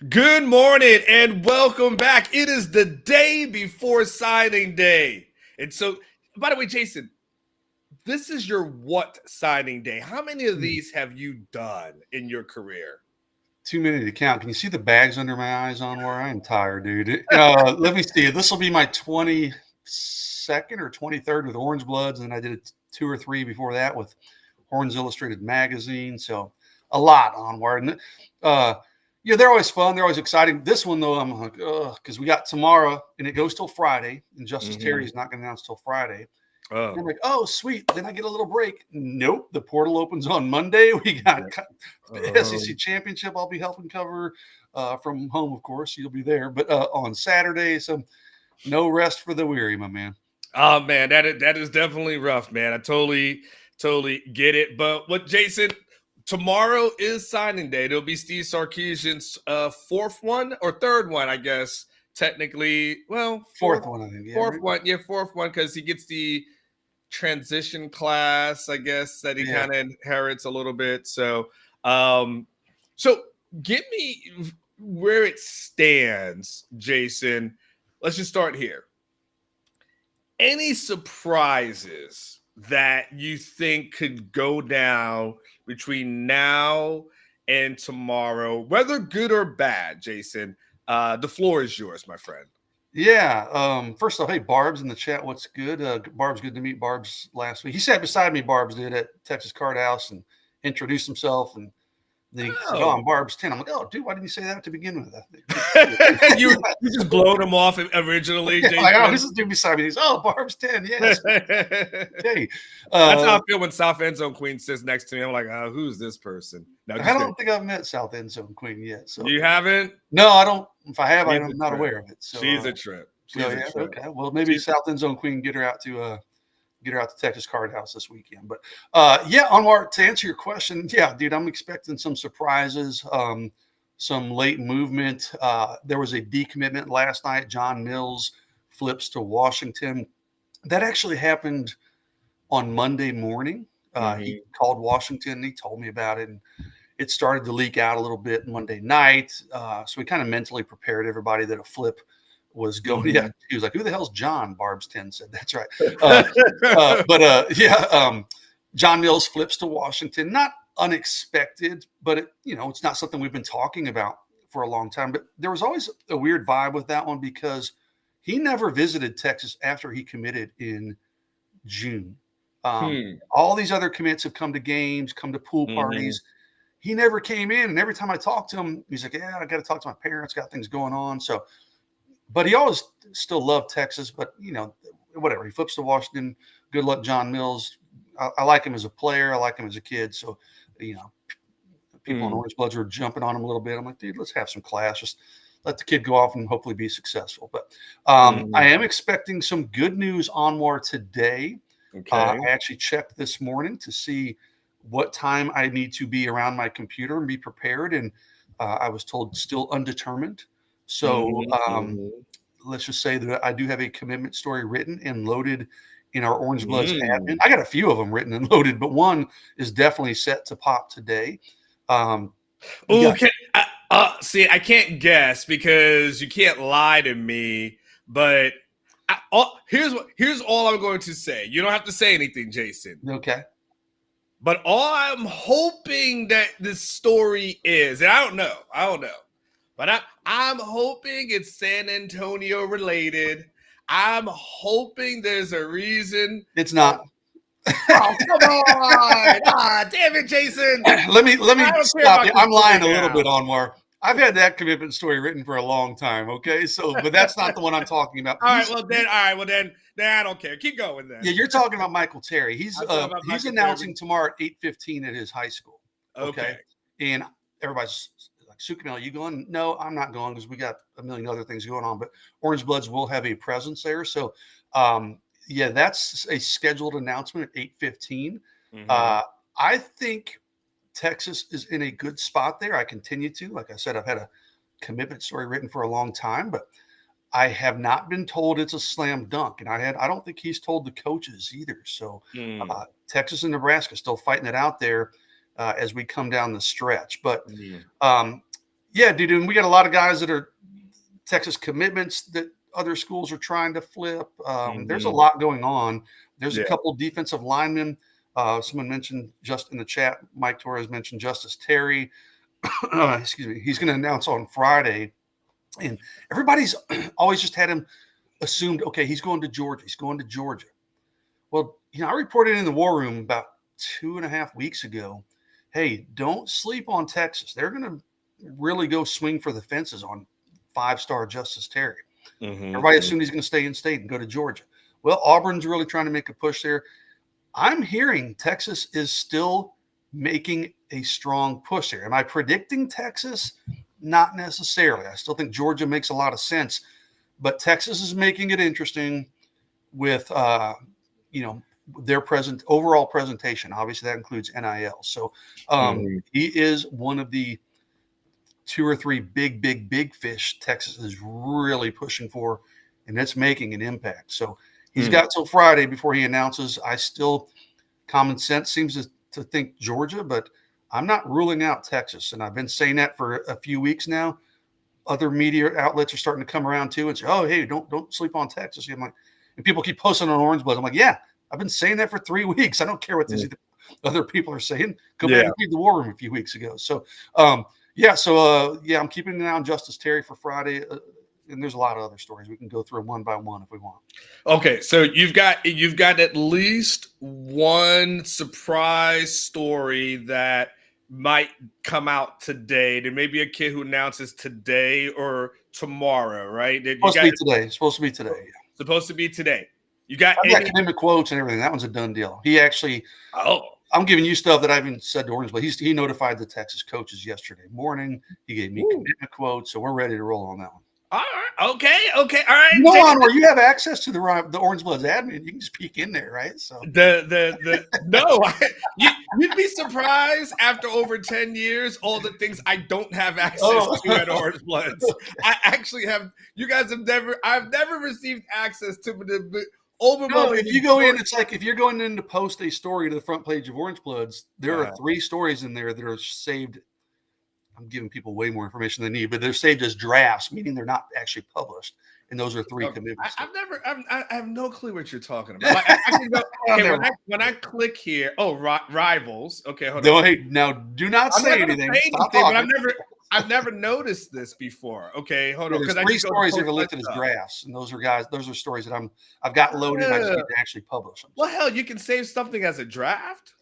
Good morning and welcome back. It is the day before signing day. And so, by the way, Jason, this is your what signing day? How many of these have you done in your career? Too many to count. Can you see the bags under my eyes on where I am tired, dude? Let me see. This will be my 22nd or 23rd with Orange Bloods, and I did 2 or 3 before that with Horns Illustrated magazine. So a lot onward. And they're always fun. They're always exciting. This one though, I'm like, because we got tomorrow and it goes till Friday, and Justice Terry is not going to announce till Friday. Oh. I'm like, oh, sweet. Then I get a little break. Nope. The portal opens on Monday. We got the SEC championship. I'll be helping cover from home, of course. You'll be there. But on Saturday, so no rest for the weary, my man. Oh, man, that is definitely rough, man. I totally get it. But what, Jason, tomorrow is signing day. It'll be Steve Sarkisian's fourth one or third one, I guess. Technically, well, fourth one, I think. Yeah, fourth one, because he gets the transition class, I guess, that he kind of inherits a little bit. So, so give me where it stands, Jason. Let's just start here. Any surprises that you think could go down between now and tomorrow, whether good or bad, Jason? The floor is yours, my friend. Yeah. First off, hey, Barb's in the chat. What's good? Barb's good to meet Barb's last week. He sat beside me, Barb's did, at Texas Card House and introduced himself. And then he said, oh, I'm Barb's 10. I'm like, oh, dude, why didn't you say that to begin with? you just blowed him off originally. Yeah, this is dude beside me. He's, oh, Barb's 10. Yes. Okay. That's how I feel when South End Zone Queen sits next to me. I'm like, who's this person? No, I don't think I've met South End Zone Queen yet. So you haven't? No, I don't. If I have, I'm not aware of it. So she's a trip. Okay. Well, maybe South End Zone Queen get her out to Texas Card House this weekend. But Anwar, to answer your question, yeah, dude, I'm expecting some surprises, some late movement. There was a decommitment last night. John Mills flips to Washington. That actually happened on Monday morning. He called Washington. And he told me about it, and it started to leak out a little bit Monday night. So we kind of mentally prepared everybody that a flip was going. Yeah, he was like, "Who the hell's John?" Barb's 10 said, "That's right." John Mills flips to Washington. Not unexpected, but it's not something we've been talking about for a long time. But there was always a weird vibe with that one because he never visited Texas after he committed in June. All these other commits have come to games, come to pool parties. He never came in, and every time I talked to him, he's like, "Yeah, I got to talk to my parents. Got things going on." So. But he always still loved Texas, but, whatever. He flips to Washington. Good luck, John Mills. I like him as a player. I like him as a kid. So, people in Orange Bloods are jumping on him a little bit. I'm like, dude, let's have some class. Just let the kid go off and hopefully be successful. But I am expecting some good news on more today. Okay. I actually checked this morning to see what time I need to be around my computer and be prepared. And I was told still undetermined. So let's just say that I do have a commitment story written and loaded in our Orange Bloods admin. I got a few of them written and loaded, but one is definitely set to pop today. I can't guess because you can't lie to me. But here's all I'm going to say. You don't have to say anything, Jason. Okay. But all I'm hoping that this story is, and I don't know. But I'm hoping it's San Antonio related. I'm hoping there's a reason. It's not. Oh, come on. Damn it, Jason. Let me stop you. I'm lying a little bit, Anwar. I've had that commitment story written for a long time, okay? So, but that's not the one I'm talking about. All right, then I don't care. Keep going then. Yeah, you're talking about Michael Terry. He's announcing tomorrow at 8:15 at his high school. Okay. And everybody's like, Sukamel, you going? No, I'm not going because we got a million other things going on. But Orange Bloods will have a presence there. So, that's a scheduled announcement at 8:15. I think Texas is in a good spot there. I continue to. Like I said, I've had a commitment story written for a long time, but I have not been told it's a slam dunk. And I don't think he's told the coaches either. So Texas and Nebraska still fighting it out there as we come down the stretch. But Yeah, dude. And we got a lot of guys that are Texas commitments that other schools are trying to flip. There's a lot going on. There's a couple defensive linemen. Someone mentioned just in the chat, Mike Torres mentioned Justice Terry. Excuse me. He's going to announce on Friday. And everybody's always just had him assumed, okay, he's going to Georgia. He's going to Georgia. Well, I reported in the War Room about 2.5 weeks ago, hey, don't sleep on Texas. They're going to really go swing for the fences on 5-star Justice Terry. Everybody assumed he's going to stay in state and go to Georgia. Well, Auburn's really trying to make a push there. I'm hearing Texas is still making a strong push there. Am I predicting Texas? Not necessarily. I still think Georgia makes a lot of sense, but Texas is making it interesting with, their overall presentation. Obviously, that includes NIL. So he is one of the 2 or 3 big fish Texas is really pushing for, and it's making an impact. So he's got till Friday before he announces. Common sense seems to think Georgia, but I'm not ruling out Texas. And I've been saying that for a few weeks now. Other media outlets are starting to come around too and say, oh, hey, don't sleep on Texas. I'm like, and people keep posting on Orange Blood. I'm like, yeah, I've been saying that for 3 weeks. I don't care what these other people are saying. Go back and read the War Room a few weeks ago. So, I'm keeping an eye on Justice Terry for Friday. And there's a lot of other stories. We can go through one by one if we want. Okay, so you've got at least one surprise story that might come out today. There may be a kid who announces today or tomorrow, right? Supposed to be today. Yeah. Supposed to be today. You got academic quotes and everything. That one's a done deal. He actually. I'm giving you stuff that I haven't said to Orange, but he notified the Texas coaches yesterday morning. He gave me commitment quotes, so we're ready to roll on that one. All right. Okay. All right. Where you have access to the Orange Bloods admin, you can just peek in there, right? So you'd be surprised after over 10 years all the things I don't have access to at Orange Bloods. I actually have. You guys I've never received access to the. If you go in, it's like if you're going in to post a story to the front page of Orange Bloods, there are 3 stories in there that are saved. I'm giving people way more information than they need, but they're saved as drafts, meaning they're not actually published. And those are 3 commitments. I have no clue what you're talking about. Like, I can go, when I click here, rivals. Okay, hold on. Hey, now do not say anything. But I've never noticed this before. Okay, hold on. There's 3 stories that are listed as drafts, and those are stories that I've got loaded. I just need to actually publish them. Well, hell, you can save something as a draft.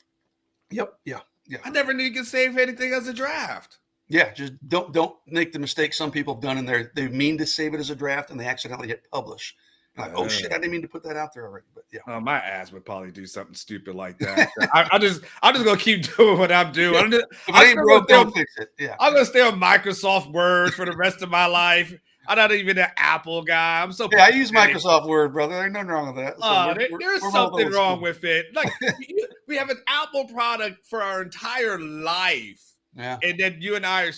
Yep. Yeah. I never knew you could save anything as a draft. Yeah, just don't make the mistake some people have done in there. They mean to save it as a draft and they accidentally hit publish. Like, oh shit, I didn't mean to put that out there already. But yeah, my ass would probably do something stupid like that. I'm just gonna keep doing what I'm doing. If it ain't broke, don't fix it. Yeah, I'm gonna stay on Microsoft Word for the rest of my life. I'm not even an Apple guy. I'm so I use Microsoft Word, brother. There's nothing wrong with that. So there's something wrong with it. Like we have an Apple product for our entire life. Yeah. And then you and I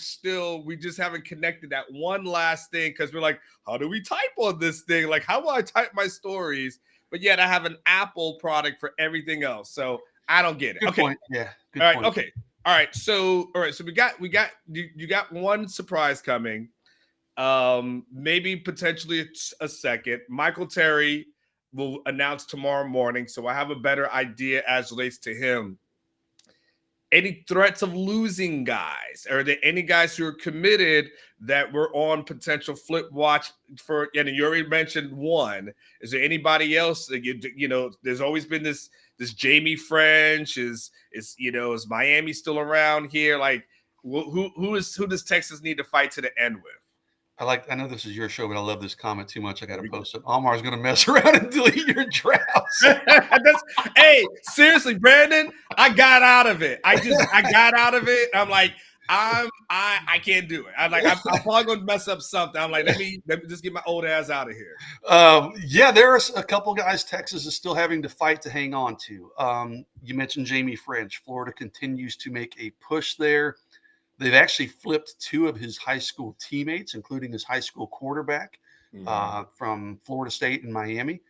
we just haven't connected that one last thing because we're like, how do we type on this thing? Like, how will I type my stories? But yet I have an Apple product for everything else. So I don't get it. Good point. Yeah. Good all right. Point. Okay. All right. So we got you got one surprise coming. Maybe potentially a second. Michael Terry will announce tomorrow morning. So I have a better idea as relates to him. Any threats of losing guys? Are there any guys who are committed that were on potential flip watch for? And you already mentioned one. Is there anybody else that there's always been this Jamie French. Is Miami still around here? Like who does Texas need to fight to the end with? I know this is your show, but I love this comment too much. I got to post it. Omar's going to mess around and delete your drafts. Hey, seriously, Brandon, I got out of it. I got out of it. I'm like, I can't do it. I'm probably going to mess up something. I'm like, let me just get my old ass out of here. There are a couple guys Texas is still having to fight to hang on to. You mentioned Jamie French. Florida continues to make a push there. They've actually flipped 2 of his high school teammates, including his high school quarterback from Florida State and Miami.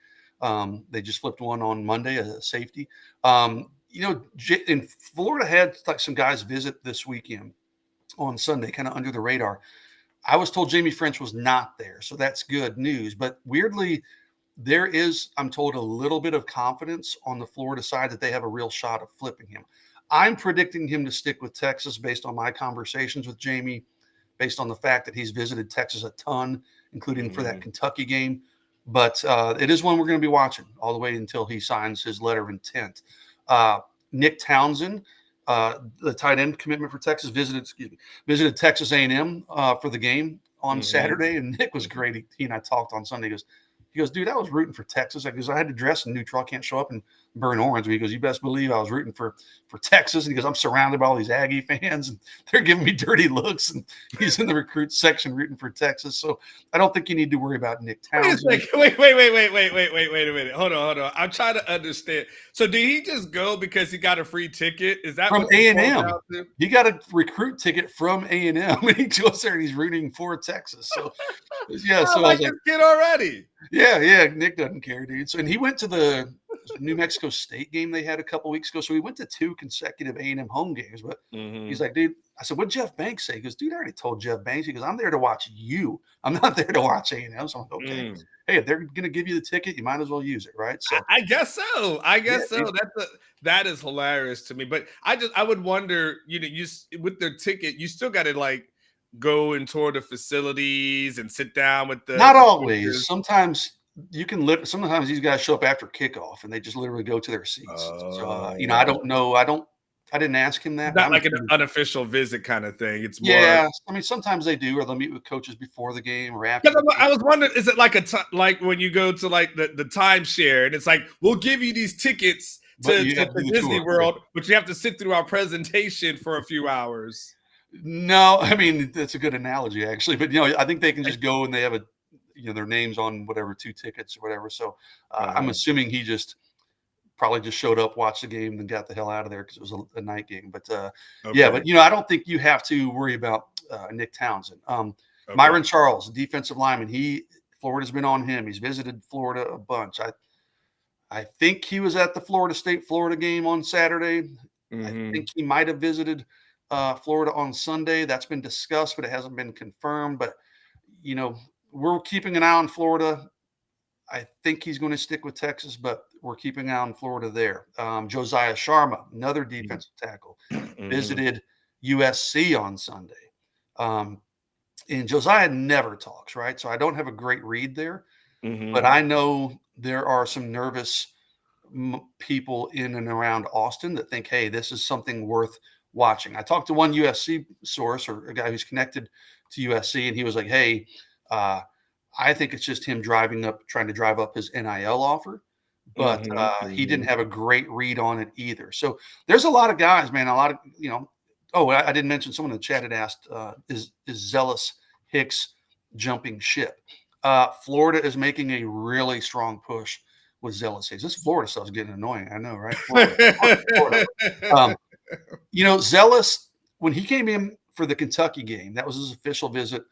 They just flipped one on Monday, a safety. And Florida had like some guys visit this weekend. on Sunday, kind of under the radar. I was told Jamie French was not there, so that's good news. But weirdly, there is, I'm told, a little bit of confidence on the Florida side that they have a real shot of flipping him. I'm predicting him to stick with Texas based on my conversations with Jamie, based on the fact that he's visited Texas a ton, including for that Kentucky game. But it is one we're going to be watching all the way until he signs his letter of intent. Nick Townsend, the tight end commitment for Texas, visited Texas A&M for the game on Saturday, and Nick was great. He and I talked on Sunday. He goes, dude, I was rooting for Texas. I had to dress in neutral. I can't show up in burnt orange. He goes, you best believe I was rooting for Texas. And he goes, I'm surrounded by all these Aggie fans, and they're giving me dirty looks. And he's in the recruit section rooting for Texas. So I don't think you need to worry about Nick Townsend. Wait a minute. Hold on. I'm trying to understand. So did he just go because he got a free ticket? Is that from A&M? He got a recruit ticket from A&M, and he goes there and he's rooting for Texas. So yeah, so I was like, kid already. Yeah, Nick doesn't care, dude. So, and he went to the New Mexico State game they had a couple weeks ago. So he went to 2 consecutive A&M home games. But he's like, dude, I said, what'd Jeff Banks say? He goes, dude, I already told Jeff Banks. He goes, I'm there to watch you. I'm not there to watch A&M. So I'm like, okay. Hey, if they're going to give you the ticket, you might as well use it, right? So I guess so. That is hilarious to me. But I would wonder, you with their ticket, you still got to like go and tour the facilities and sit down with the. Not always. Sometimes you can sometimes these guys show up after kickoff and they just literally go to their seats. So I don't know. I didn't ask him that. Not like an unofficial visit kind of thing. It's more. Yeah, I mean, sometimes they do, or they'll meet with coaches before the game or after. I was wondering, is it like like when you go to like the timeshare and it's like, we'll give you these tickets to Disney World, but you have to sit through our presentation for a few hours. No, I mean, that's a good analogy actually, but I think they can just go and they have their names on whatever 2 tickets or whatever. So I'm assuming he probably just showed up, watched the game, and got the hell out of there because it was a night game. But yeah, but I don't think you have to worry about Nick Townsend. Myron Charles, defensive lineman, Florida's been on him. He's visited Florida a bunch. I think he was at the Florida State-Florida game on Saturday. I think he might have visited Florida on Sunday. That's been discussed, but it hasn't been confirmed. But we're keeping an eye on Florida. I think he's going to stick with Texas, but we're keeping an eye on Florida there. Josiah Sharma, another defensive tackle, visited USC on Sunday. And Josiah never talks, right? So I don't have a great read there, but I know there are some nervous people in and around Austin that think, hey, this is something worth watching. I talked to one USC source or a guy who's connected to USC, and he was like, hey, I think it's just him trying to drive up his NIL offer, but he didn't have a great read on it either. So there's a lot of guys, man, a lot of, I didn't mention someone in the chat had asked, is Zealous Hicks jumping ship? Florida is making a really strong push with Zealous Hicks. This Florida stuff's getting annoying. I know, right? Florida. Zealous, when he came in for the Kentucky game, that was his official visit.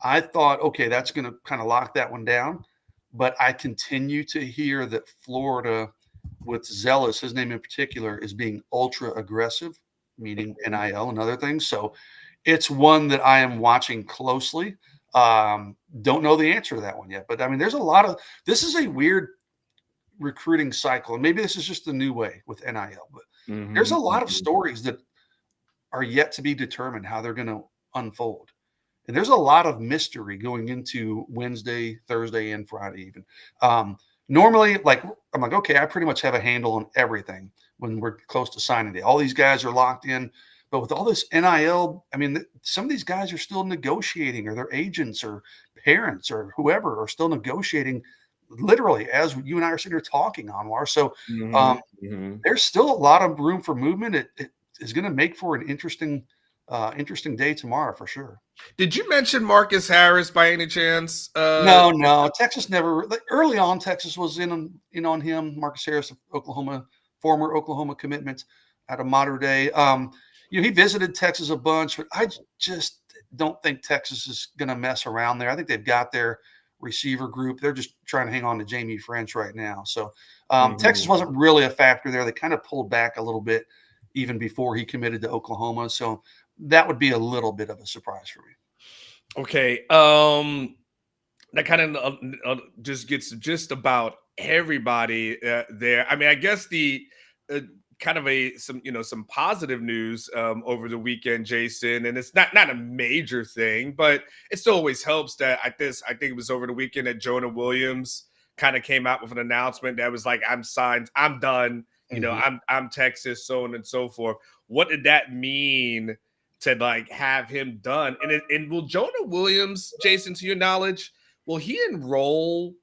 I thought, okay, that's going to kind of lock that one down. But I continue to hear that Florida, with Zealous, his name in particular, is being ultra aggressive, meaning NIL and other things. So it's one that I am watching closely. Don't know the answer to that one yet. But, I mean, this is a weird recruiting cycle. And maybe this is just the new way with NIL. But there's a lot of stories that are yet to be determined how they're going to unfold. And there's a lot of mystery going into Wednesday, Thursday, and Friday even. Normally, I'm like, okay, I pretty much have a handle on everything when we're close to signing day. All these guys are locked in. But with all this NIL, I mean, some of these guys are still negotiating, or their agents or parents or whoever are still negotiating literally as you and I are sitting here talking, Anwar. So there's still a lot of room for movement. It is going to make for an interesting day tomorrow for sure. Did you mention Marcus Harris by any chance? No. Texas never. Early on, Texas was in on him. Marcus Harris, former Oklahoma commitment out of Mater Dei. He visited Texas a bunch, but I just don't think Texas is going to mess around there. I think they've got their receiver group. They're just trying to hang on to Jamie French right now. So Texas wasn't really a factor there. They kind of pulled back a little bit even before he committed to Oklahoma. So that would be a little bit of a surprise for me. Okay. That kind of just gets just about everybody there. I mean, I guess the kind of some positive news over the weekend, Jason, and it's not a major thing, but it still always helps that I think it was over the weekend that Jonah Williams kind of came out with an announcement that was like, I'm signed, I'm done, I'm Texas, so on and so forth. What did that mean to like have him done? And will Jonah Williams, Jason, to your knowledge, will he enroll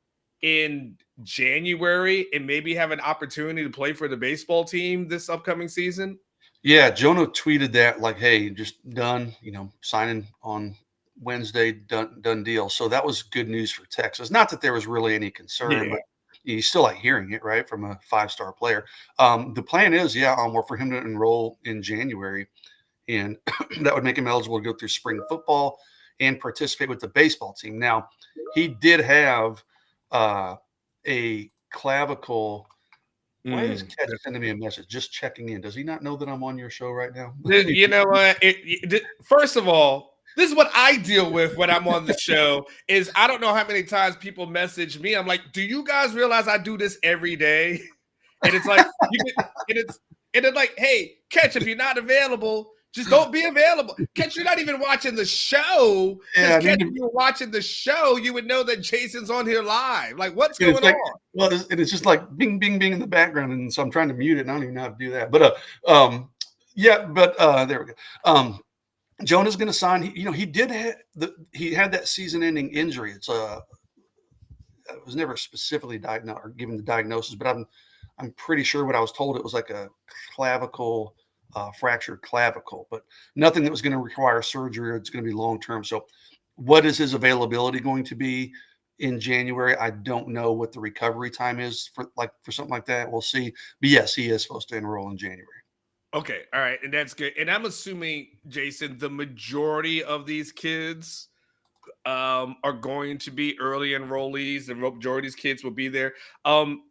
in January and maybe have an opportunity to play for the baseball team this upcoming season? Yeah, Jonah tweeted that like, hey, just done, signing on Wednesday, done deal. So that was good news for Texas. Not that there was really any concern, but you still like hearing it, right, from a 5-star player. The plan is, for him to enroll in January, and that would make him eligible to go through spring football and participate with the baseball team. Now, he did have a clavicle. Why is Kade sending me a message? Just checking in. Does he not know that I'm on your show right now? You know what? First of all, this is what I deal with when I'm on the show. Is I don't know how many times people message me. I'm like, do you guys realize I do this every day? And it's like, it's like, hey, Catch, if you're not available, just don't be available. Catch, you're not even watching the show. Catch, if you were watching the show, you would know that Jason's on here live. Like, what's going on? Well, it's just like bing, bing, bing in the background, and so I'm trying to mute it, and I don't even know how to do that. But there we go. Jonah's going to sign. He had that season-ending injury. It was never specifically diagnosed or given the diagnosis, but I'm pretty sure what I was told, it was like a clavicle. Fractured clavicle, but nothing that was going to require surgery or it's going to be long-term. So what is his availability going to be in January? I don't know what the recovery time is for something like that. We'll see. But yes, he is supposed to enroll in January. Okay. All right. And that's good. And I'm assuming, Jason, the majority of these kids are going to be early enrollees. The majority of these kids will be there.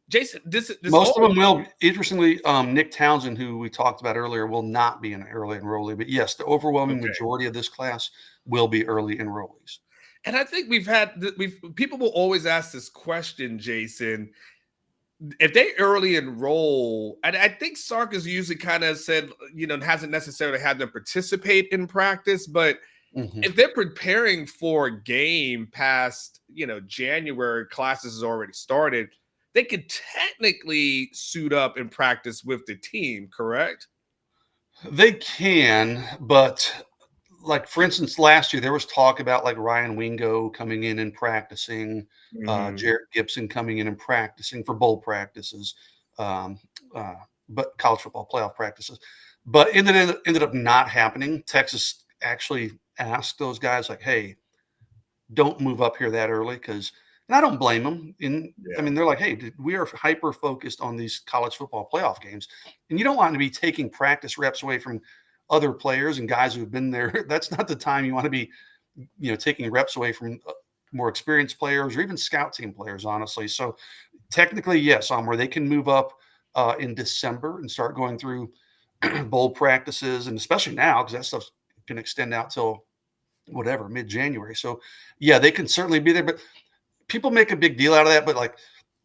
Jason, most of them will. Interestingly, Nick Townsend, who we talked about earlier, will not be an early enrollee. But yes, the overwhelming majority of this class will be early enrollees. And I think people will always ask this question, Jason. If they early enroll, and I think Sark has usually kind of said, hasn't necessarily had them participate in practice, but if they're preparing for a game past, January, classes has already started, they could technically suit up and practice with the team, correct? They can, but like, for instance, last year there was talk about like Ryan Wingo coming in and practicing, Jarrett Gibson coming in and practicing for bowl practices, but college football playoff practices. But it ended up not happening. Texas actually asked those guys like, hey, don't move up here that early, and I don't blame them. I mean, they're like, hey, we are hyper focused on these college football playoff games, and you don't want to be taking practice reps away from other players and guys who have been there. That's not the time you want to be, taking reps away from more experienced players or even scout team players, honestly. So technically, yes, where they can move up in December and start going through bowl practices, and especially now, because that stuff can extend out till whatever, mid-January. So yeah, they can certainly be there, but people make a big deal out of that. But like,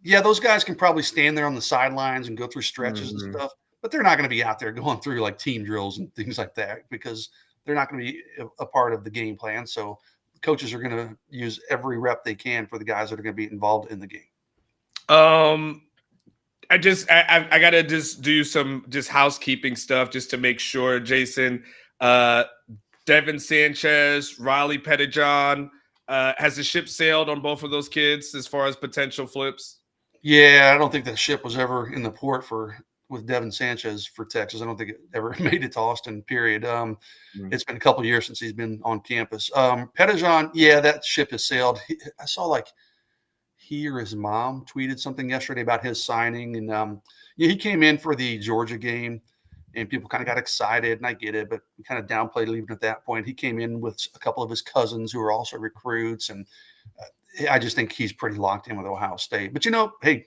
yeah, those guys can probably stand there on the sidelines and go through stretches and stuff, but they're not going to be out there going through like team drills and things like that, because they're not going to be a part of the game plan. So coaches are going to use every rep they can for the guys that are going to be involved in the game. I got to just do some housekeeping stuff just to make sure, Jason. Devin Sanchez, Riley Pettijohn, has the ship sailed on both of those kids as far as potential flips? Yeah, I don't think that ship was ever in the port with Devin Sanchez for Texas. I don't think it ever made it to Austin, period. It's been a couple of years since he's been on campus. Pettijohn, yeah, that ship has sailed. I saw like he or his mom tweeted something yesterday about his signing, and he came in for the Georgia game. And people kind of got excited, and I get it, but we kind of downplayed it even at that point. He came in with a couple of his cousins who are also recruits, and I just think he's pretty locked in with Ohio State. But, hey,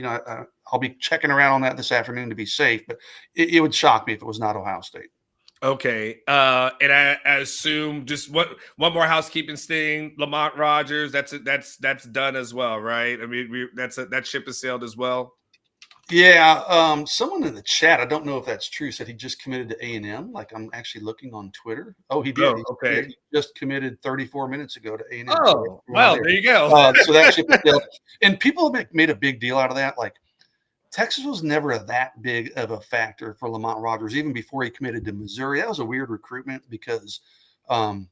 I'll be checking around on that this afternoon to be safe, but it would shock me if it was not Ohio State. Okay. And I assume just one more housekeeping thing. Lamont Rogers, that's done as well, right? I mean, that ship has sailed as well. Yeah, someone in the chat, I don't know if that's true, said he just committed to A&M. Like, I'm actually looking on Twitter. Oh, he did. Oh, okay. He just committed 34 minutes ago to A&M. So Oh, well, there you go. so that ship is sailed. And people have made a big deal out of that. Like, Texas was never that big of a factor for Lamont Rogers, even before he committed to Missouri. That was a weird recruitment because um,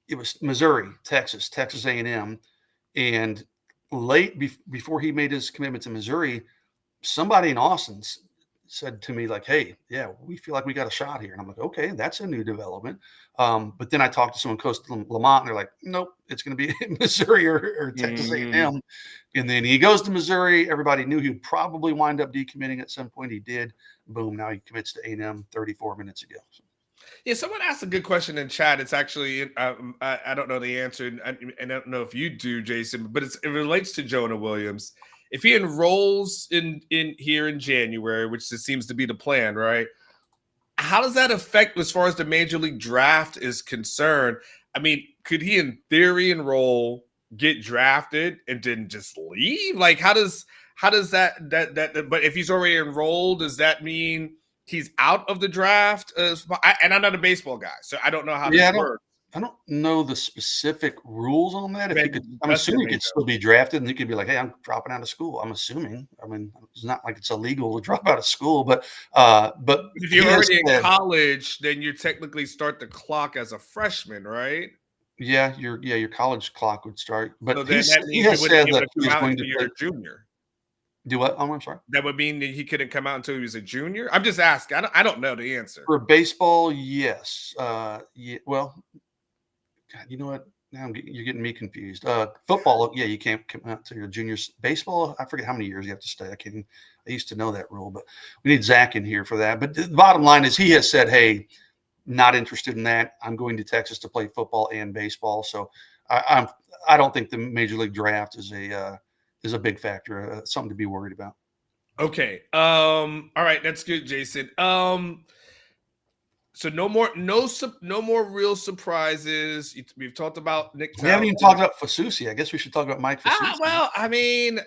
it was Missouri, Texas A&M, and late before he made his commitment to Missouri, somebody in Austin said to me, like, hey, yeah, we feel like we got a shot here. And I'm like, okay, that's a new development. But then I talked to someone close to Lamont, and they're like, nope, it's going to be Missouri or Texas A&M. And then he goes to Missouri. Everybody knew he would probably wind up decommitting at some point. He did. Boom, now he commits to A&M 34 minutes ago. So. Yeah, someone asked a good question in chat. It's actually I don't know the answer, and I don't know if you do, Jason, but it relates to Jonah Williams. If he enrolls in here in January, which seems to be the plan, right? How does that affect as far as the major league draft is concerned? I mean, could he in theory enroll, get drafted, and then just leave? Like, how does that but if he's already enrolled, does that mean he's out of the draft? And I'm not a baseball guy, so I don't know how this works. I don't know the specific rules on that. I'm assuming he could still be drafted, and he could be like, "Hey, I'm dropping out of school." I'm assuming. I mean, it's not like it's illegal to drop out of school, but if you're already in college, then you technically start the clock as a freshman, right? Yeah, your college clock would start. But so then he has said that he's going to be a junior. Do what? Oh, I'm sorry. That would mean that he couldn't come out until he was a junior. I'm just asking. I don't know the answer. For baseball, yes. Yeah. Well. God, you know what? Now you're getting me confused. Football, yeah, you can't come out to your juniors. Baseball, I forget how many years you have to stay. I used to know that rule, but we need Zach in here for that. But the bottom line is he has said, hey, not interested in that. I'm going to Texas to play football and baseball. So I don't think the major league draft is a big factor, something to be worried about. Okay. All right. That's good, Jason. So no more real surprises. We've talked about Nick. We haven't even talked about Fasusi. I guess we should talk about Mike Fasusi. Well, I mean,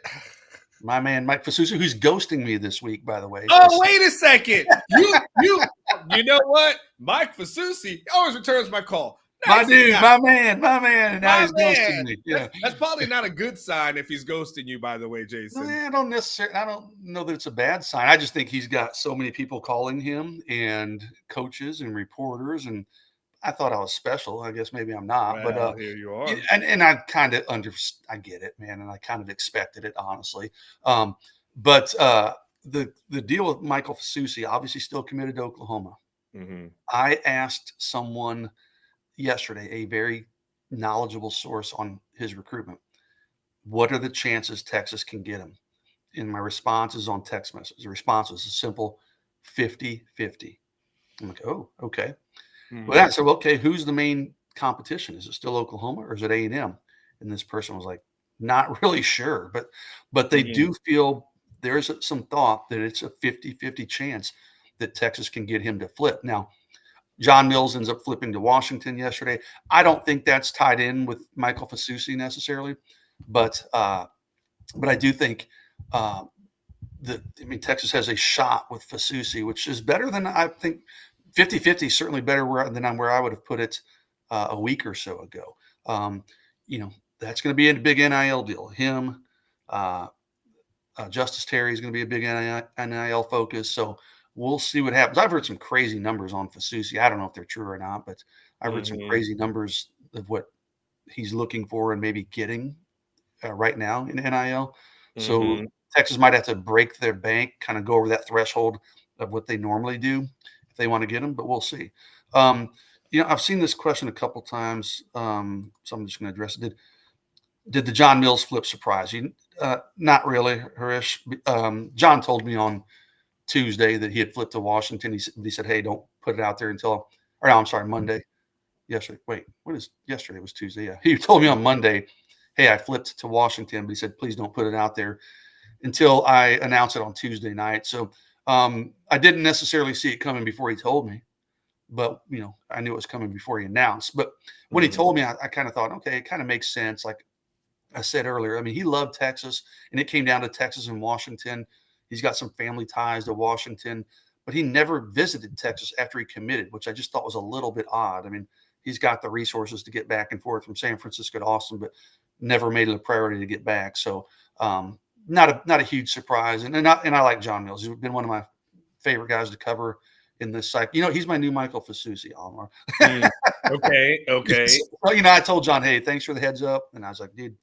my man Mike Fasusi, who's ghosting me this week, by the way. Oh, wait a second. You know what? Mike Fasusi always returns my call. My dude, my man. And now he's ghosting me. Yeah. That's probably not a good sign if he's ghosting you, by the way, Jason. I don't know that it's a bad sign. I just think he's got so many people calling him and coaches and reporters. And I thought I was special. I guess maybe I'm not. Well, here you are. And I kind of I get it, man. And I kind of expected it, honestly. But the deal with Michael Fasusi, obviously still committed to Oklahoma. Mm-hmm. I asked someone yesterday, a very knowledgeable source on his recruitment, what are the chances Texas can get him? And my response is on text message. The response was a simple 50-50. I'm like, oh, okay. Mm-hmm. Well, I said, well, okay, who's the main competition? Is it still Oklahoma or is it A&M? And this person was like, not really sure, but they do feel there's some thought that it's a 50-50 chance that Texas can get him to flip. Now, John Mills ends up flipping to Washington yesterday. I don't think that's tied in with Michael Fasusi necessarily, but I do think Texas has a shot with Fasusi, which is better than I think 50-50 is certainly better than where I would have put it a week or so ago. That's going to be a big NIL deal. Him, Justice Terry is going to be a big NIL focus. So we'll see what happens. I've heard some crazy numbers on Fasusi. I don't know if they're true or not, but I've heard some crazy numbers of what he's looking for and maybe getting right now in NIL. So Texas might have to break their bank, kind of go over that threshold of what they normally do if they want to get him, but we'll see. I've seen this question a couple times, so I'm just going to address it. Did the John Mills flip surprise you? Not really, Harish. John told me on Tuesday that he had flipped to Washington. He said, hey, don't put it out there Monday. Yesterday. Wait, what is yesterday? It was Tuesday. Yeah. He told me on Monday, hey, I flipped to Washington, but he said, please don't put it out there until I announce it on Tuesday night. So I didn't necessarily see it coming before he told me. but I knew it was coming before he announced. But when he told me, I kind of thought, okay, it kind of makes sense. Like I said earlier, I mean, he loved Texas, and it came down to Texas and Washington. He's got some family ties to Washington, but he never visited Texas after he committed, which I just thought was a little bit odd. I mean, he's got the resources to get back and forth from San Francisco to Austin, but never made it a priority to get back. So not a huge surprise. And I like John Mills. He's been one of my favorite guys to cover in this cycle. He's my new Michael Fasusi, Almar. Okay. So, I told John, hey, thanks for the heads up. And I was like, dude,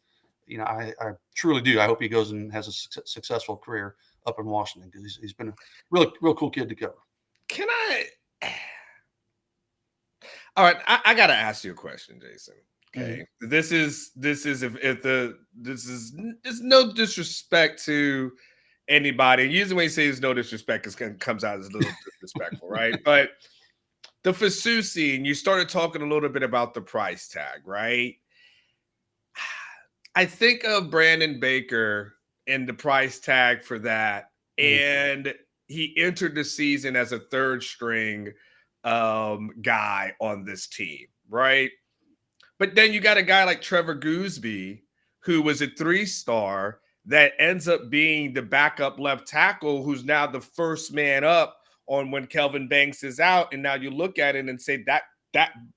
I truly do. I hope he goes and has a successful career up in Washington, because he's been a real cool kid to cover. Can I? All right, I got to ask you a question, Jason. Okay, this is no disrespect to anybody. Usually when you say it's no disrespect, it comes out as a little disrespectful, right? But the Fasusi, and you started talking a little bit about the price tag, right? I think of Brandon Baker and the price tag for that, and he entered the season as a third string guy on this team, right? But then you got a guy like Trevor Gooseby, who was a 3-star that ends up being the backup left tackle, who's now the first man up on when Kelvin Banks is out. And now you look at it and say that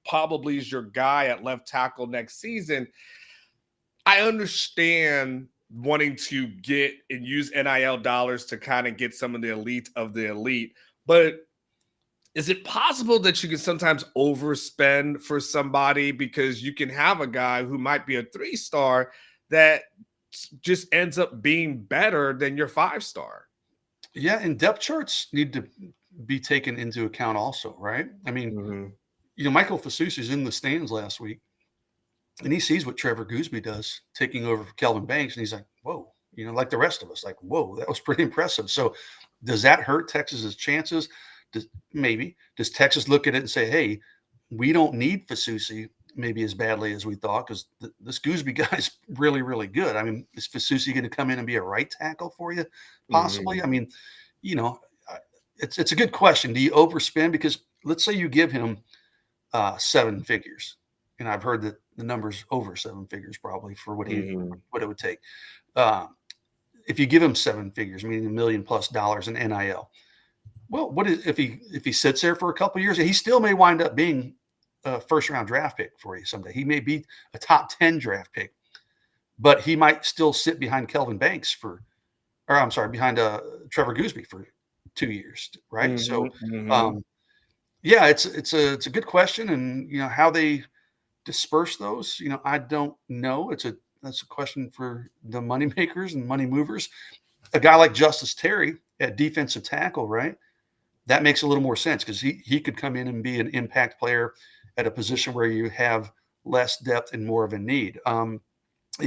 probably is your guy at left tackle next season. I understand wanting to get and use NIL dollars to kind of get some of the elite of the elite, but is it possible that you can sometimes overspend for somebody because you can have a guy who might be a 3-star that just ends up being better than your 5-star? Yeah, and depth charts need to be taken into account also, right? I mean, Michael Fasusi is in the stands last week, and he sees what Trevor Gooseby does taking over for Kelvin Banks, and he's like, whoa, like the rest of us, like, whoa, that was pretty impressive. So does that hurt Texas's chances? Maybe. Does Texas look at it and say, hey, we don't need Fasusi maybe as badly as we thought, because this Gooseby guy is really, really good. I mean, is Fasusi going to come in and be a right tackle for you? Possibly. I mean, it's a good question. Do you overspend? Because let's say you give him 7 figures, and I've heard that the number's over 7 figures probably for what what it would take. If you give him 7 figures, meaning $1 million+ in NIL, well, what is if he sits there for a couple of years? He still may wind up being a first-round draft pick for you someday. He may be a top 10 draft pick, but he might still sit behind Kelvin Banks behind Trevor Gooseby for 2 years, right? So, yeah, it's a good question, and how they disperse those, I don't know. That's a question for the money makers and money movers. A guy like Justice Terry at defensive tackle, right? That makes a little more sense, because he could come in and be an impact player at a position where you have less depth and more of a need. A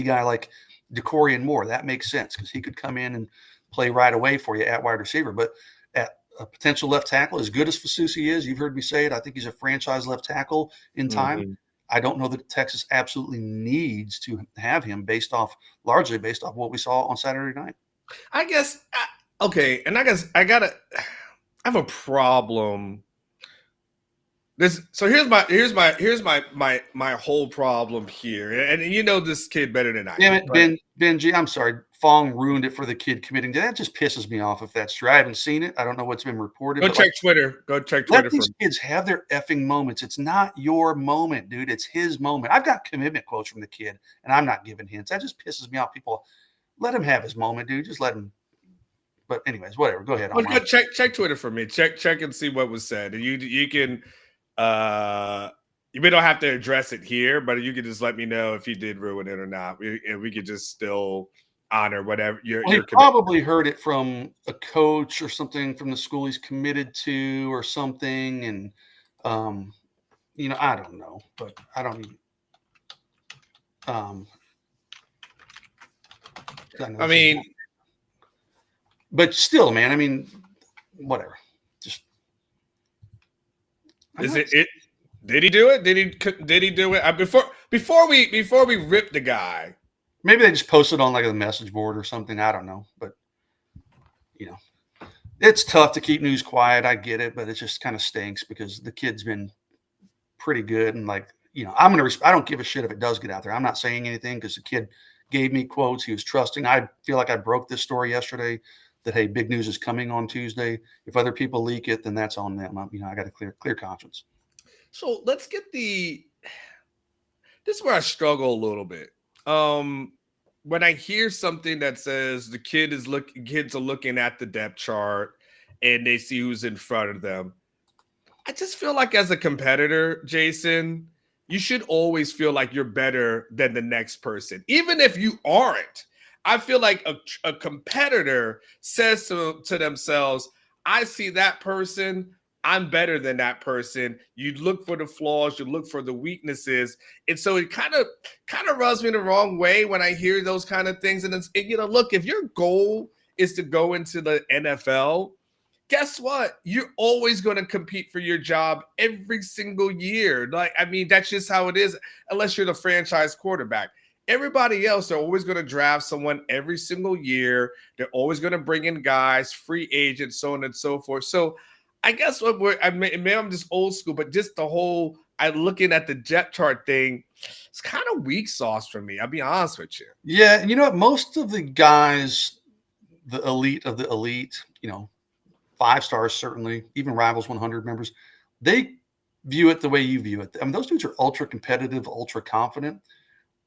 guy like DeCorian Moore, that makes sense, because he could come in and play right away for you at wide receiver. But at a potential left tackle, as good as Fasusi is, you've heard me say it, I think he's a franchise left tackle in time. I don't know that Texas absolutely needs to have him largely based off what we saw on Saturday night. I guess, okay, and I guess I have a problem. So here's my whole problem here, and this kid better than I. Damn it, Benji. I'm sorry, Fong ruined it for the kid committing. That just pisses me off. If that's true, I haven't seen it. I don't know what's been reported. Go check Twitter. Let these kids have their effing moments. It's not your moment, dude. It's his moment. I've got commitment quotes from the kid, and I'm not giving hints. That just pisses me off. People, let him have his moment, dude. Just let him. But anyways, whatever. Go ahead. Well, check Twitter for me. Check and see what was said. And you can you may not have to address it here, but you can just let me know if he did ruin it or not. We could just still honor whatever he probably heard it from a coach or something from the school he's committed to or something. And I don't know, but I don't even I mean, but still, man, I mean, whatever. Just is it? Did he do it? Did he do it? Before we rip the guy, maybe they just posted on like a message board or something. I don't know, but It's tough to keep news quiet. I get it, but it just kind of stinks because the kid's been pretty good. And like, I don't give a shit if it does get out there. I'm not saying anything because the kid gave me quotes. He was trusting. I feel like I broke this story yesterday that, hey, big news is coming on Tuesday. If other people leak it, then that's on them. I got a clear conscience. So let's get this is where I struggle a little bit. When I hear something that says the kids are looking at the depth chart and they see who's in front of them, I just feel like as a competitor, Jason, you should always feel like you're better than the next person, even if you aren't. I feel like a competitor says to themselves, I see that person, I'm better than that person. You look for the flaws, you look for the weaknesses. And so it kind of rubs me the wrong way when I hear those kind of things. And look, if your goal is to go into the NFL, guess what? You're always going to compete for your job every single year. That's just how it is, unless you're the franchise quarterback. Everybody else, they're always going to draft someone every single year. They're always going to bring in guys, free agents, so on and so forth. So I guess maybe I'm just old school, but just the whole looking at the depth chart thing, it's kind of weak sauce for me. I'll be honest with you. Yeah, and you know what? Most of the guys, the elite of the elite, 5 stars certainly, even Rivals 100 members, they view it the way you view it. I mean, those dudes are ultra competitive, ultra confident.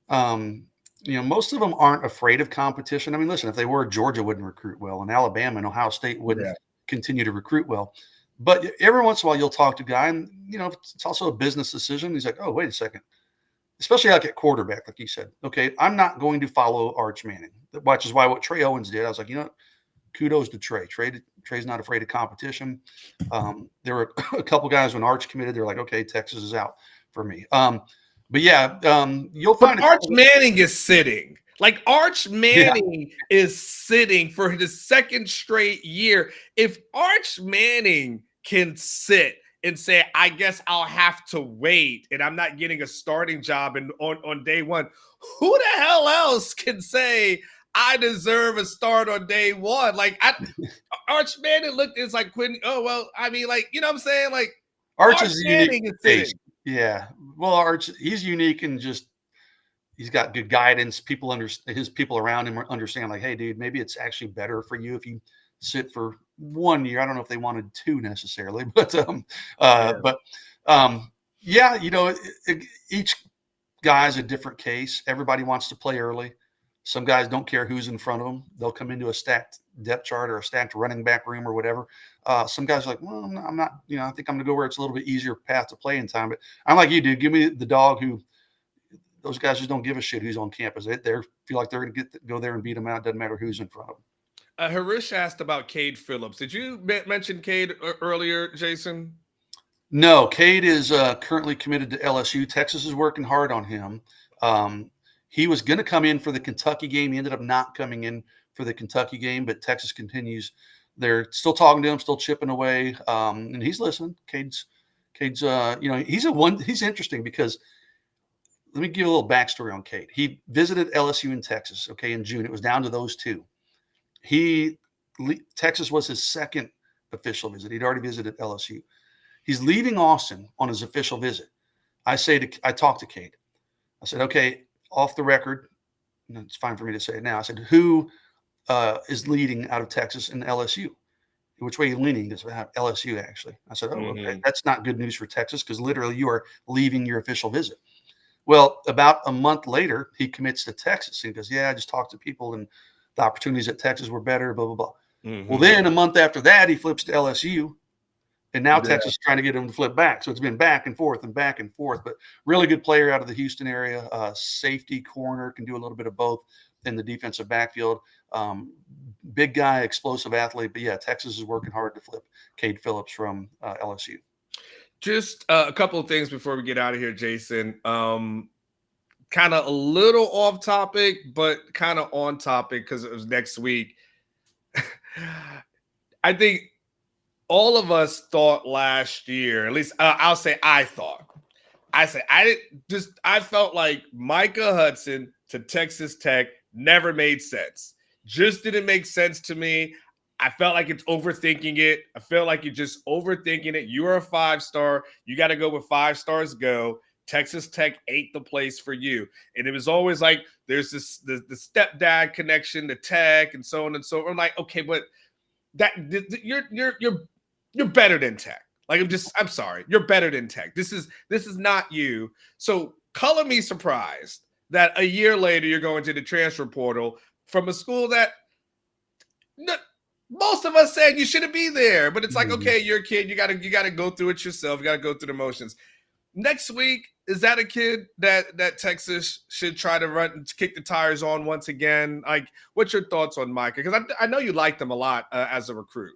Most of them aren't afraid of competition. I mean, listen, if they were, Georgia wouldn't recruit well, and Alabama and Ohio State wouldn't continue to recruit well. But every once in a while, you'll talk to a guy, and it's also a business decision. He's like, "Oh, wait a second," especially like at quarterback, like you said. Okay, I'm not going to follow Arch Manning, which is why what Trey Owens did. I was like, kudos to Trey. Trey's not afraid of competition. There were a couple guys when Arch committed. They're like, okay, Texas is out for me. But yeah, you'll find Arch Manning is sitting. Like Arch Manning is sitting for the second straight year. If Arch Manning can sit and say, I guess I'll have to wait and I'm not getting a starting job on day one, who the hell else can say I deserve a start on day one? Like Arch Manning looked, it's like Quinn. Oh, well, I mean, like, you know what I'm saying? Like Arch is Manning is sitting. Yeah. Well, Arch, he's unique and just, he's got good guidance. His people around him understand, like, hey, dude, maybe it's actually better for you if you sit for 1 year. I don't know if they wanted 2 necessarily, but each guy's a different case. Everybody wants to play early. Some guys don't care who's in front of them. They'll come into a stacked depth chart or a stacked running back room or whatever. Some guys are like, well, I'm not, I think I'm going to go where it's a little bit easier path to play in time. But I'm like you, dude. Give me the dog who those guys just don't give a shit who's on campus. They feel like they're going to go there and beat them out. Doesn't matter who's in front of them. Harish asked about Kade Phillips. Did you mention Kade earlier, Jason? No, Kade is currently committed to LSU. Texas is working hard on him. He was going to come in for the Kentucky game. He ended up not coming in for the Kentucky game, but Texas continues. They're still talking to him, still chipping away, and he's listening. Cade's he's interesting because let me give you a little backstory on Kade. He visited LSU in Texas, in June. It was down to those 2. Texas was his second official visit. He'd already visited LSU. He's leaving Austin on his official visit. I talked to Kade. I said, okay, off the record, it's fine for me to say it now. I said, who is leading out of Texas and LSU? Which way are you leaning? Because LSU, actually. I said, okay, that's not good news for Texas because literally you are leaving your official visit. Well, about a month later, he commits to Texas. He goes, I just talked to people and the opportunities at Texas were better, blah, blah, blah. Well, then a month after that, he flips to LSU. And now Texas is trying to get him to flip back. So it's been back and forth. But really good player out of the Houston area. Safety, corner, can do a little bit of both in the defensive backfield. Big guy, explosive athlete. But, Texas is working hard to flip Kade Phillips from LSU. Just a couple of things before we get out of here, Jason. Kind of a little off topic, but kind of on topic because it was next week. I think all of us thought last year, at least I'll say I felt like Micah Hudson to Texas Tech never made sense. Just didn't make sense to me. I felt like it's overthinking it. I feel like you're just overthinking it. You're a 5-star. You got to go where 5 stars go. Texas Tech ain't the place for you. And it was always like there's this the stepdad connection to Tech and so on and so on. I'm like, okay, but you're better than Tech. Like I'm sorry, you're better than Tech. This is not you. So color me surprised that a year later you're going to the transfer portal from a school that most of us said you shouldn't be there. But it's like, okay, you're a kid. You gotta go through it yourself. You gotta go through the motions. Next week, is that a kid that Texas should try to run kick the tires on once again? Like, what's your thoughts on Micah? Because I know you liked him a lot as a recruit.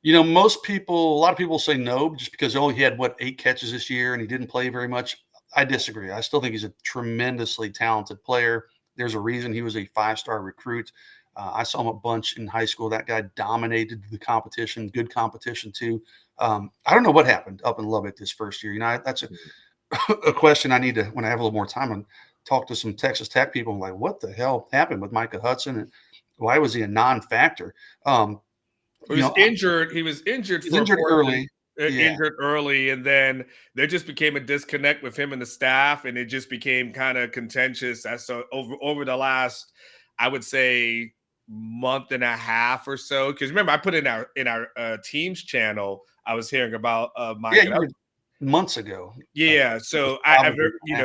You know, a lot of people say no, just because he had 8 catches this year and he didn't play very much. I disagree. I still think he's a tremendously talented player. There's a reason he was a 5-star recruit. I saw him a bunch in high school. That guy dominated the competition, good competition too. I don't know what happened up in Lubbock this first year. You know, that's a question I need to, when I have a little more time, and talk to some Texas Tech people. I'm like, what the hell happened with Micah Hudson, and why was he a non-factor? He was injured. He was injured early. Injured early, and then there just became a disconnect with him and the staff, and it just became kind of contentious. So over the last, I would say, month and a half or so. Because remember, I put in our team's channel, I was hearing about Mike. Yeah, months ago. Yeah, so I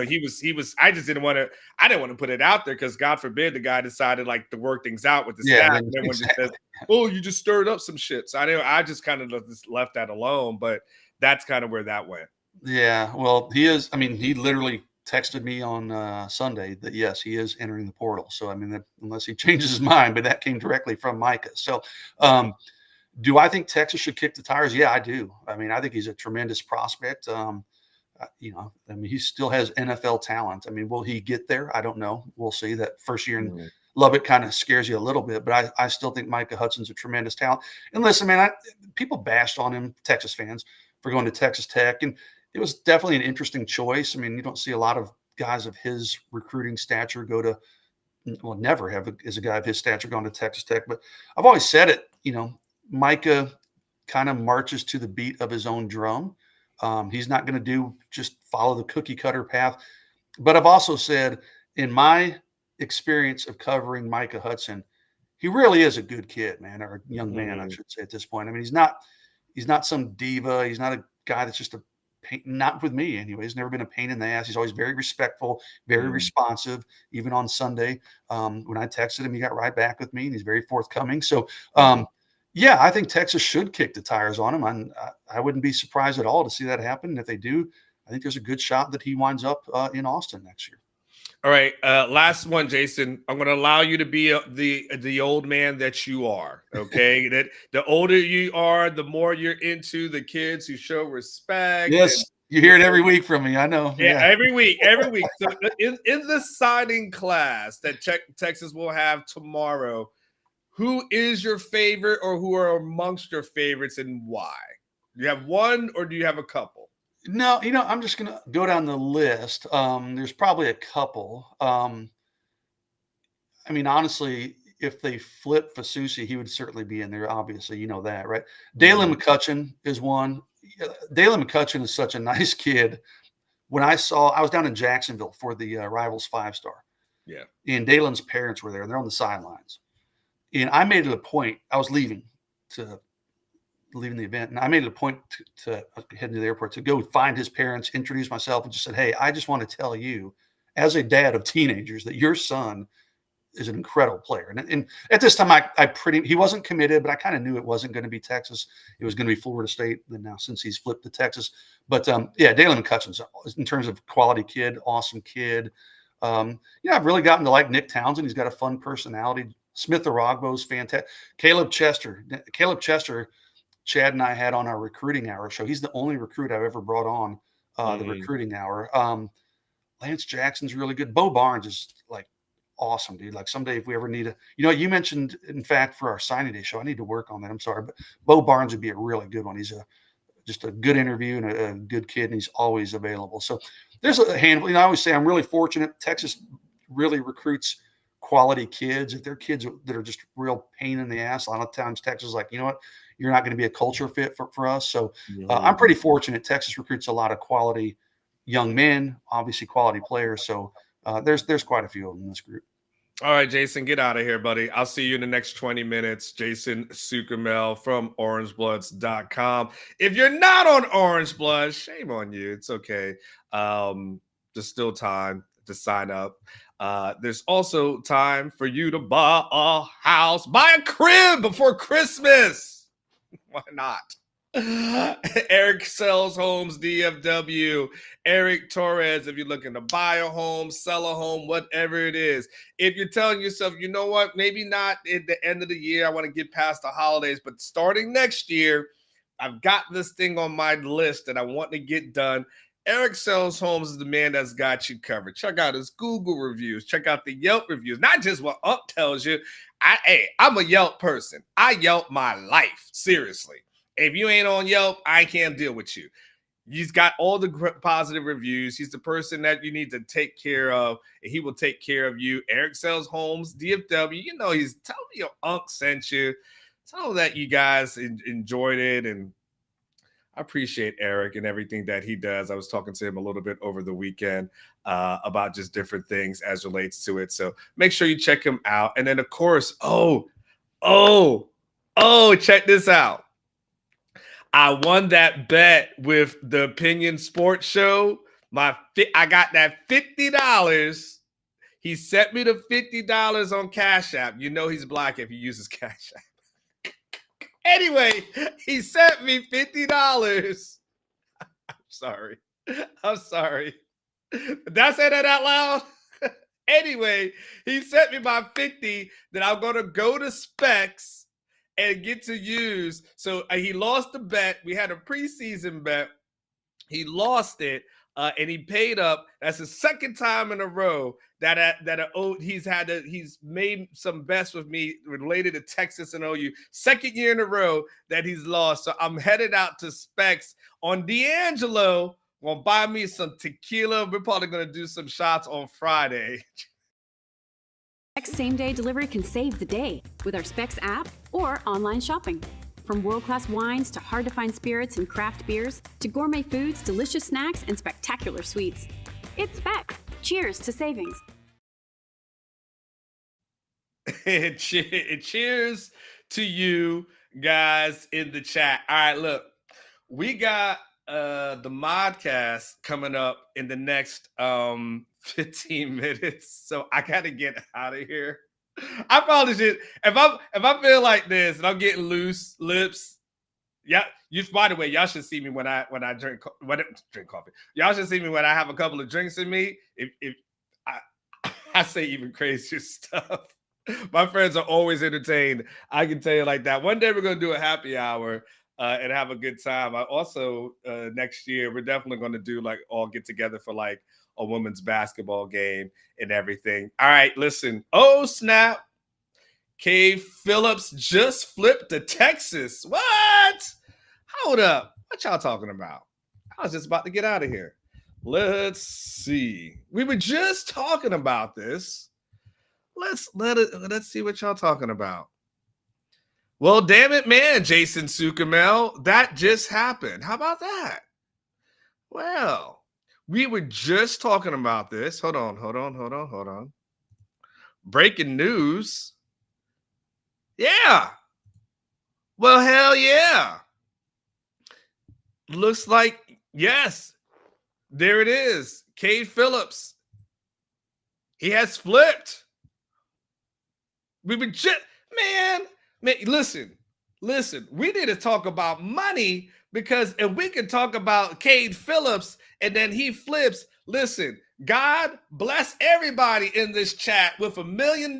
he was. I just didn't want to. I didn't want to put it out there because God forbid the guy decided like to work things out with the staff, and everyone just says, "Oh, you just stirred up some shit." So I just kind of just left that alone. But that's kind of where that went. Yeah, well, he is. I mean, he literally texted me on Sunday that yes, he is entering the portal. So I mean, unless he changes his mind, but that came directly from Micah. So. Do I think Texas should kick the tires? Yeah, I do. I mean, I think he's a tremendous prospect. You know, I mean, he still has NFL talent. I mean, will he get there? I don't know. We'll see. That first year in Lubbock kind of scares you a little bit, but I still think Micah Hudson's a tremendous talent. And listen, man, people bashed on him, Texas fans, for going to Texas Tech, and it was definitely an interesting choice. I mean, you don't see a lot of guys of his recruiting stature go to, well, never have as a guy of his stature gone to Texas Tech. But I've always said it, you know, Micah kind of marches to the beat of his own drum. He's not going to just follow the cookie cutter path. But I've also said, in my experience of covering Micah Hudson, he really is a good kid, man, or a young man, I should say at this point. I mean, he's not some diva. He's not a guy that's just a pain, not with me anyway. He's never been a pain in the ass. He's always very respectful, very responsive. Even on Sunday, when I texted him, he got right back with me, and he's very forthcoming. So, yeah, I think Texas should kick the tires on him. I wouldn't be surprised at all to see that happen. And if they do, I think there's a good shot that he winds up in Austin next year. All right, last one, Jason. I'm going to allow you to be the old man that you are. Okay, that the older you are, the more you're into the kids who show respect. Yes, you hear it every week from me. I know. Yeah, every week. So in the signing class that Texas will have tomorrow, who is your favorite, or who are amongst your favorites, and why? Do you have one, or do you have a couple? No, you know, I'm just going to go down the list. There's probably a couple. I mean, honestly, if they flip Fasusi, he would certainly be in there. Obviously, you know that, right? Dalen McCutcheon is one. Dalen McCutcheon is such a nice kid. When I was down in Jacksonville for the Rivals 5-star. Yeah. And Dalen's parents were there. They're on the sidelines. And I made it a point. I was leaving the event, and I made it a point to head to the airport to go find his parents, introduce myself, and just said, "Hey, I just want to tell you, as a dad of teenagers, that your son is an incredible player." And at this time, he wasn't committed, but I kind of knew it wasn't going to be Texas. It was going to be Florida State. And now, since he's flipped to Texas, but yeah, Dalen McCutcheon's, in terms of quality kid, awesome kid. I've really gotten to like Nick Townsend. He's got a fun personality. Smith Arogbo's fantastic. Caleb Chester, Chad and I had on our recruiting hour show. He's the only recruit I've ever brought on the recruiting hour. Lance Jackson's really good. Bo Barnes is like awesome, dude. Like someday if we ever need you mentioned, in fact, for our signing day show, I need to work on that. I'm sorry, but Bo Barnes would be a really good one. He's just a good interview and a good kid, and he's always available. So there's a handful. I always say I'm really fortunate. Texas really recruits quality kids, if they're kids that are just real pain in the ass, a lot of times Texas is like, you know what, you're not going to be a culture fit for us. So I'm pretty fortunate. Texas recruits a lot of quality young men, obviously quality players. So there's quite a few of them in this group. All right, Jason, get out of here, buddy. I'll see you in the next 20 minutes. Jason Sukamel from orangebloods.com. If you're not on Orange Bloods, shame on you. It's okay. There's still time to sign up. There's also time for you to buy a house, buy a crib before Christmas. Why not? Eric Sells Homes, DFW. Eric Torres, if you're looking to buy a home, sell a home, whatever it is. If you're telling yourself, you know what, maybe not at the end of the year, I want to get past the holidays, but starting next year, I've got this thing on my list that I want to get done. Eric Sells Homes is the man that's got you covered. Check out his Google reviews. Check out the Yelp reviews. Not just what Up tells you. I'm a Yelp person. I Yelp my life. Seriously. If you ain't on Yelp, I can't deal with you. He's got all the positive reviews. He's the person that you need to take care of, and he will take care of you. Eric Sells Homes, DFW. You know, tell me your uncle sent you. Tell him that you guys enjoyed it, and I appreciate Eric and everything that he does. I was talking to him a little bit over the weekend about just different things as relates to it. So make sure you check him out. And then, of course, check this out. I won that bet with the Opinion Sports Show. I got that $50. He sent me the $50 on Cash App. You know he's black if he uses Cash App. Anyway, he sent me $50. I'm sorry. Did I say that out loud? Anyway, he sent me my $50 that I'm going to go to Specs and get to use. So he lost the bet. We had a preseason bet. He lost it, and he paid up. That's the second time in a row he's made some bets with me related to Texas and OU. Second year in a row that he's lost. So I'm headed out to Specs on D'Angelo. Gonna buy me some tequila. We're probably gonna do some shots on Friday. Specs same-day delivery can save the day with our Specs app or online shopping. From world-class wines to hard-to-find spirits and craft beers to gourmet foods, delicious snacks, and spectacular sweets. It's Specs. Cheers to savings. Cheers to you guys in the chat. All right, look, we got the modcast coming up in the next 15 minutes, so I gotta get out of here. I probably should, if I feel like this and I'm getting loose lips, yeah. By the way, y'all should see me when I drink coffee. Y'all should see me when I have a couple of drinks in me. If I say even crazier stuff. My friends are always entertained. I can tell you like that. One day we're gonna do a happy hour and have a good time. I also next year we're definitely gonna do like all get together for like a women's basketball game and everything. All right, listen. Oh, snap. Kade Phillips just flipped to Texas. What? Hold up. What y'all talking about? I was just about to get out of here. Let's see. We were just talking about this. Let's see what y'all talking about. Well, damn it, man, Jason Sukamel. That just happened. How about that? Well, we were just talking about this. Hold on. Breaking news. Yeah. Well, hell yeah. Looks like, yes. There it is. Kade Phillips. He has flipped. We were just, man, listen. We need to talk about money, because if we can talk about Kade Phillips and then he flips, listen, God bless everybody in this chat with $1 million,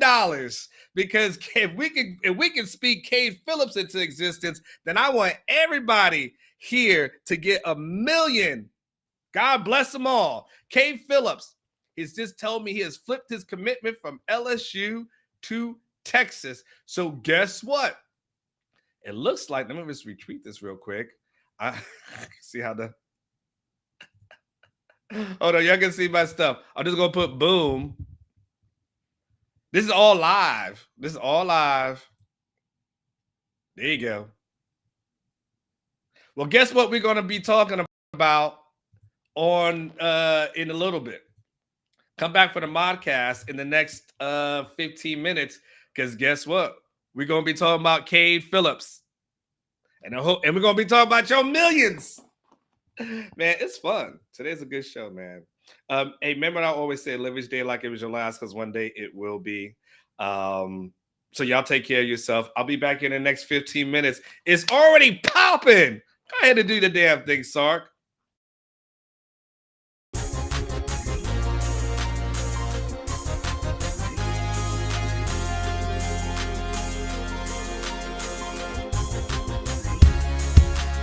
because if we can speak Kade Phillips into existence, then I want everybody here to get $1 million. God bless them all. Kade Phillips, he's just told me he has flipped his commitment from LSU to Texas. So guess what? It looks like, let me just retweet this real quick. I see how hold on, y'all can see my stuff. I'm just gonna put boom. This is all live. This is all live. There you go. Well, guess what we're going to be talking about on in a little bit. Come back for the modcast in the next 15 minutes, because guess what? We're going to be talking about Kade Phillips. And we're going to be talking about your millions. Man, it's fun. Today's a good show, man. Hey, remember I always say live each day like it was your last, because one day it will be. So y'all take care of yourself. I'll be back in the next 15 minutes. It's already popping. Go ahead and do the damn thing, Sark.